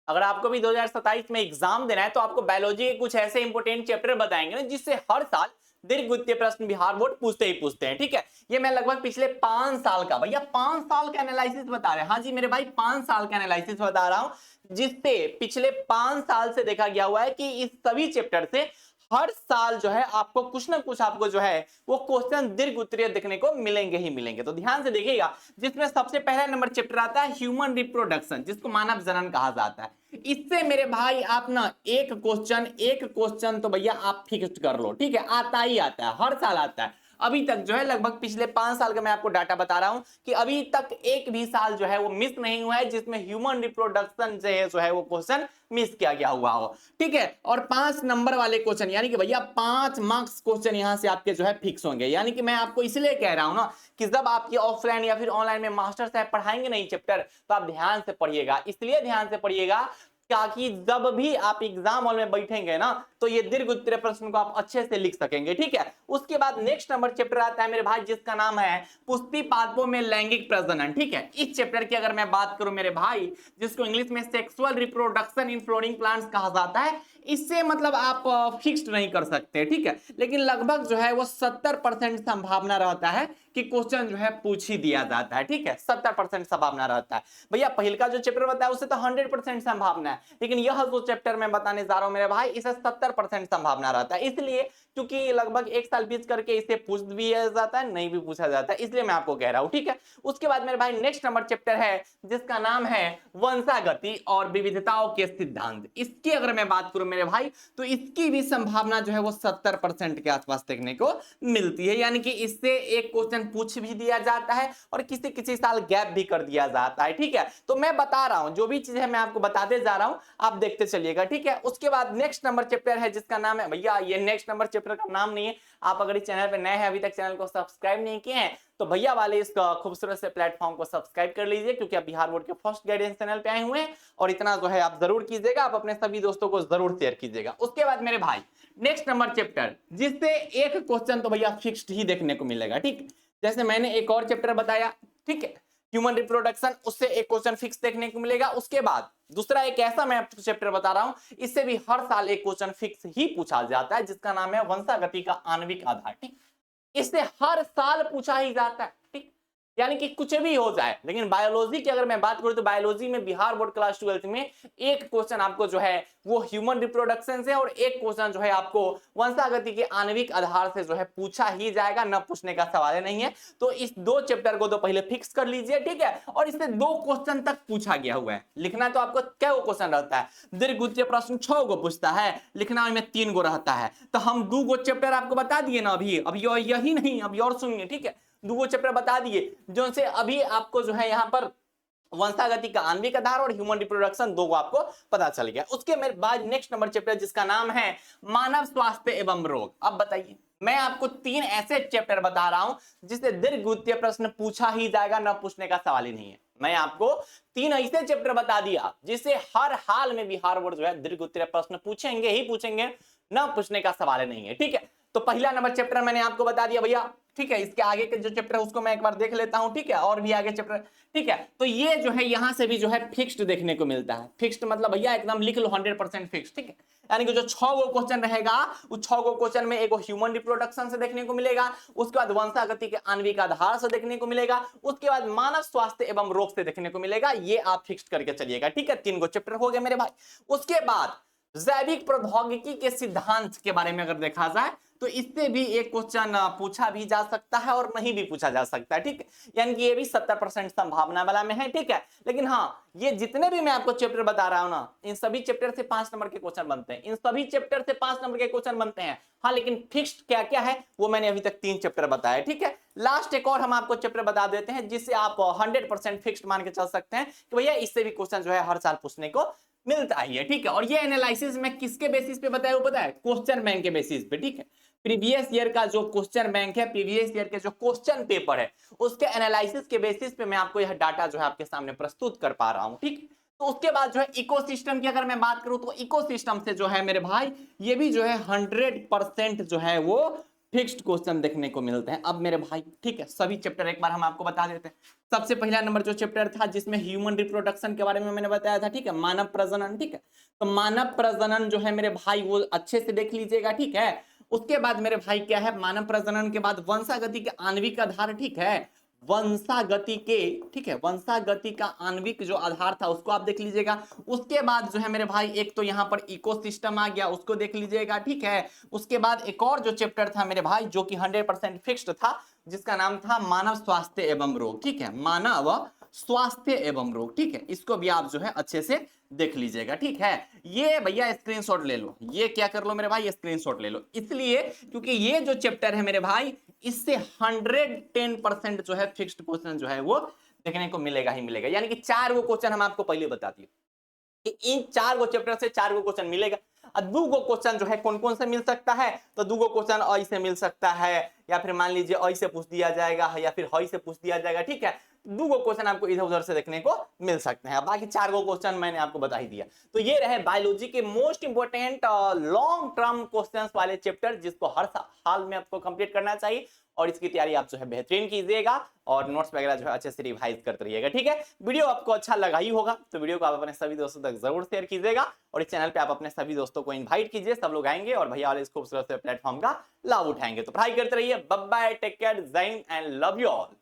अगर आपको भी 2027 में एग्जाम देना है तो आपको बायोलॉजी के कुछ ऐसे इंपोर्टेंट चैप्टर बताएंगे ना जिससे हर साल दीर्घ वित्तीय प्रश्न बिहार बोर्ड पूछते ही पूछते हैं। ठीक है, ये मैं लगभग पिछले 5 साल का, भैया 5 साल का एनालिसिस बता रहे हैं। हाँ जी मेरे भाई, 5 साल का एनालिसिस बता रहा हूं जिससे पिछले 5 साल से देखा गया हुआ है कि इस सभी चैप्टर से हर साल जो है आपको कुछ ना कुछ आपको जो है वो क्वेश्चन दीर्घ उत्तरीय देखने को मिलेंगे ही मिलेंगे। तो ध्यान से देखिएगा, जिसमें सबसे पहला नंबर चैप्टर आता है ह्यूमन रिप्रोडक्शन, जिसको मानव जनन कहा जाता है। इससे मेरे भाई आप ना एक क्वेश्चन तो भैया आप फिक्स कर लो। ठीक है, आता ही आता है, हर साल आता है। अभी तक जो है लगभग पिछले 5 साल का मैं आपको डाटा बता रहा हूं कि अभी तक एक भी साल जो है वो मिस नहीं हुआ है जिसमें ह्यूमन रिप्रोडक्शन से जो है वो क्वेश्चन मिस किया गया हुआ हो। ठीक है, और 5 नंबर वाले क्वेश्चन यानी कि भैया 5 मार्क्स क्वेश्चन यहां से आपके जो है फिक्स होंगे। यानी कि मैं आपको इसलिए कह रहा हूं ना कि जब आपकी ऑफलाइन या फिर ऑनलाइन में मास्टर साहब पढ़ाएंगे नहीं चैप्टर, तो आप ध्यान से पढ़िएगा। इसलिए ध्यान से पढ़िएगा ताकि जब भी आप एग्जाम हॉल में बैठेंगे ना तो ये दीर्घ उत्तरीय प्रश्न को आप अच्छे से लिख सकेंगे। ठीक है, उसके बाद नेक्स्ट नंबर चैप्टर आता है मेरे भाई जिसका नाम है पुष्टि पादपों में लैंगिक प्रजनन। ठीक है, इस चैप्टर की अगर मैं बात करूं मेरे भाई, जिसको इंग्लिश में sexual reproduction in flooring plants कहा जाता है, इससे मतलब आप फिक्स्ड नहीं कर सकते। ठीक है, लेकिन लगभग जो है वो 70% संभावना रहता है कि क्वेश्चन जो है पूछ ही दिया जाता है। ठीक है, 70% संभावना रहता है। भैया पहल का जो चैप्टर बताया उससे तो 100% संभावना है, लेकिन यह जो चैप्टर मैं बताने जा रहा हूं मेरे भाई इसे 70% संभावना रहता है। इसलिए क्योंकि लगभग एक साल बीत करके इसे पूछ भी जाता है, नहीं भी पूछा जाता है, इसलिए मैं आपको कह रहा हूं। ठीक है, उसके बाद मेरे भाई नेक्स्ट नंबर चैप्टर है जिसका नाम है वंशागति और विविधताओं के सिद्धांत। इसकी अगर मैं बात करूं मेरे भाई तो इसकी भी संभावना जो है वो 70% के आसपास देखने को मिलती है। यानी कि इससे एक क्वेश्चन पूछ भी दिया जाता है और किसी किसी साल गैप भी कर दिया जाता है। ठीक है, तो मैं बता रहा हूं जो भी चीज है मैं आपको बताते जा रहा हूं, आप देखते चलिएगा। ठीक है, उसके बाद नेक्स्ट नंबर चैप्टर है जिसका नाम है, भैया ये नेक्स्ट नंबर चैप्टर का नाम नहीं है, आप अगर इस चैनल पे नए हैं अभी तक चैनल को सब्सक्राइब नहीं किए हैं तो भैया वाले इस खूबसूरत से प्लेटफॉर्म को सब्सक्राइब कर लीजिए, क्योंकि आप बिहार बोर्ड के फर्स्ट गाइडेंस चैनल पे आए हुए हैं। और इतना जो है आप जरूर कीजिएगा, आप अपने सभी दोस्तों को जरूर शेयर कीजिएगा। उसके बाद मेरे भाई नेक्स्ट नंबर चैप्टर जिससे एक क्वेश्चन तो भैया फिक्स्ड ही देखने को मिलेगा। ठीक, जैसे मैंने एक और चैप्टर बताया, ठीक है, ह्यूमन रिप्रोडक्शन, उससे एक क्वेश्चन फिक्स देखने को मिलेगा। उसके बाद दूसरा एक ऐसा मैं आपको चैप्टर बता रहा हूं इससे भी हर साल एक क्वेश्चन फिक्स ही पूछा जाता है जिसका नाम है वंशागति का आणविक आधार। ठीक, इससे हर साल पूछा ही जाता है। ठीक, यानी कि कुछ भी हो जाए, लेकिन बायोलॉजी की अगर मैं बात करूं तो बायोलॉजी में बिहार बोर्ड क्लास 12 में एक क्वेश्चन आपको जो है वो ह्यूमन रिप्रोडक्शन से और एक क्वेश्चन जो है आपको वंशागति के आणविक आधार से जो है पूछा ही जाएगा, न पूछने का सवाल नहीं है। तो इस दो चैप्टर को तो पहले फिक्स कर लीजिए। ठीक है, और इससे 2 क्वेश्चन तक पूछा गया हुआ है। लिखना तो आपको क्या क्वेश्चन रहता है, दीर्घ उत्तरीय प्रश्न 6 गो पूछता है, लिखना में 3 गो रहता है। तो हम 2 गो चैप्टर आपको बता दिए ना अभी यही नहीं, अभी और सुनिए। ठीक है, 2 चैप्टर बता दिए जो से अभी आपको जो है यहां पर वंशागति का आणविक आधार और ह्यूमन रिप्रोडक्शन 2 को आपको पता चल गया। उसके मेरे बाद नेक्स्ट नंबर चैप्टर जिसका नाम है मानव स्वास्थ्य एवं रोग। अब बताइए, मैं आपको 3 ऐसे चैप्टर बता रहा हूं जिससे दीर्घ उत्तरीय प्रश्न पूछा ही जाएगा, न पूछने का सवाल ही नहीं है। मैं आपको 3 ऐसे चैप्टर बता दिया जिससे हर हाल में बिहार बोर्ड जो है दीर्घ उत्तरीय प्रश्न पूछेंगे ही पूछेंगे, न पूछने का सवाल नहीं है। ठीक है, तो पहला नंबर चैप्टर मैंने आपको बता दिया भैया। ठीक है, इसके आगे के जो चैप्टर है उसको मैं एक बार देख लेता हूं। ठीक है, और भी आगे चैप्टर। ठीक है, तो ये जो है यहां से भी जो है फिक्स्ड देखने को मिलता है। फिक्स्ड मतलब भैया एकदम लिख लो 100% फिक्स्ड। ठीक है, यानी कि जो 6 गो क्वेश्चन रहेगा उस 6 गो क्वेश्चन में एक ह्यूमन रिप्रोडक्शन से देखने को मिलेगा, उसके बाद वंशागति के आणविक आधार से देखने को मिलेगा, उसके बाद मानव स्वास्थ्य एवं रोग से देखने को मिलेगा। ये आप फिक्स्ड करके चलिएगा। ठीक है, 3 गो चैप्टर हो गए मेरे भाई। उसके बाद जैविक प्रौद्योगिकी के सिद्धांत के बारे में अगर देखा जाए तो इससे भी एक क्वेश्चन पूछा भी जा सकता है और नहीं भी पूछा जा सकता है। ठीक है, यानी कि ये भी 70% संभावना वाला में है। ठीक है, लेकिन हाँ, ये जितने भी मैं आपको चैप्टर बता रहा हूं ना, इन सभी चैप्टर से 5 नंबर के क्वेश्चन बनते हैं। इन सभी चैप्टर से 5 नंबर के क्वेश्चन बनते हैं। हाँ, लेकिन फिक्स्ड क्या क्या है वो मैंने अभी तक 3 चैप्टर बताया। ठीक है, लास्ट एक और हम आपको चैप्टर बता देते हैं जिससे आप 100% फिक्स्ड मान के चल सकते हैं कि भैया इससे भी क्वेश्चन जो है हर साल पूछने को मिलता ही है। ठीक है, और ये एनालिसिस मैं किसके बेसिस पे बताया वो पता है, क्वेश्चन बैंक के बेसिस पे। ठीक है, प्रीवियस ईयर का जो क्वेश्चन बैंक है, प्रीवियस ईयर के जो क्वेश्चन पेपर है उसके एनालिसिस के बेसिस पे मैं आपको यह डाटा जो है आपके सामने प्रस्तुत कर पा रहा हूं। ठीक, तो उसके बाद जो है इकोसिस्टम की अगर मैं बात करूं तो इकोसिस्टम से जो है मेरे भाई ये भी जो है 100% जो है वो फिक्स्ड क्वेश्चन देखने को मिलते हैं। अब मेरे भाई ठीक है, सभी चैप्टर एक बार हम आपको बता देते हैं। सबसे पहला नंबर जो चैप्टर था जिसमें ह्यूमन रिप्रोडक्शन के बारे में मैंने बताया था, ठीक है, मानव प्रजनन, ठीक है। तो मानव प्रजनन जो है मेरे भाई वो अच्छे से देख लीजिएगा, ठीक है। उसके बाद मेरे भाई क्या है, मानव प्रजनन के बाद वंशागति के आणविक आधार, ठीक है, वंशागति के, ठीक है, वंशागति का आणविक जो आधार था उसको आप देख लीजिएगा। उसके बाद जो है मेरे भाई एक तो यहाँ पर इकोसिस्टम आ गया, उसको देख लीजिएगा, ठीक है। उसके बाद एक और जो चैप्टर था मेरे भाई जो कि 100% फिक्स्ड था, जिसका नाम था मानव स्वास्थ्य एवं रोग, ठीक है, मानव स्वास्थ्य एवं रोग, ठीक है। इसको भी आप जो है अच्छे से देख लीजिएगा, ठीक है। ये भैया स्क्रीनशॉट ले लो, ये क्या कर लो मेरे भाई, स्क्रीनशॉट ले लो, इसलिए क्योंकि ये जो चैप्टर है मेरे भाई इससे 110% जो है फिक्स्ड क्वेश्चन जो है वो देखने को मिलेगा ही मिलेगा। यानी कि 4 गो क्वेश्चन हम आपको पहले बता दिए कि इन 4 गो चैप्टर से 4 गो क्वेश्चन मिलेगा। और 2 गो क्वेश्चन जो है कौन कौन से मिल सकता है, तो 2 गो क्वेश्चन अ से मिल सकता है, या फिर मान लीजिए अ से पूछ दिया जाएगा, या फिर ह से पूछ दिया जाएगा, ठीक है। 2 गो क्वेश्चन आपको इधर उधर से देखने को मिल सकते हैं, बाकी 4 गो क्वेश्चन मैंने आपको बता ही दिया। तो ये रहे बायोलॉजी के most important long term questions वाले चैप्टर, जिसको हर हाल में आपको कंप्लीट करना चाहिए। और इसकी तैयारी आप जो है बेहतरीन कीजिएगा और नोट्स वगैरह जो है अच्छे से रिवाइज करते रहिएगा, ठीक है। वीडियो आपको अच्छा लगा ही होगा तो वीडियो को आप अपने सभी दोस्तों तक जरूर शेयर कीजिएगा, और इस चैनल पे आप अपने सभी दोस्तों को इनवाइट कीजिए, सब लोग आएंगे और भैया वाले इस खूबसूरत प्लेटफॉर्म का लाभ उठाएंगे। तो पढ़ाई करते रहिए, बाय बाय, टेक केयर, जय Hind and love you all.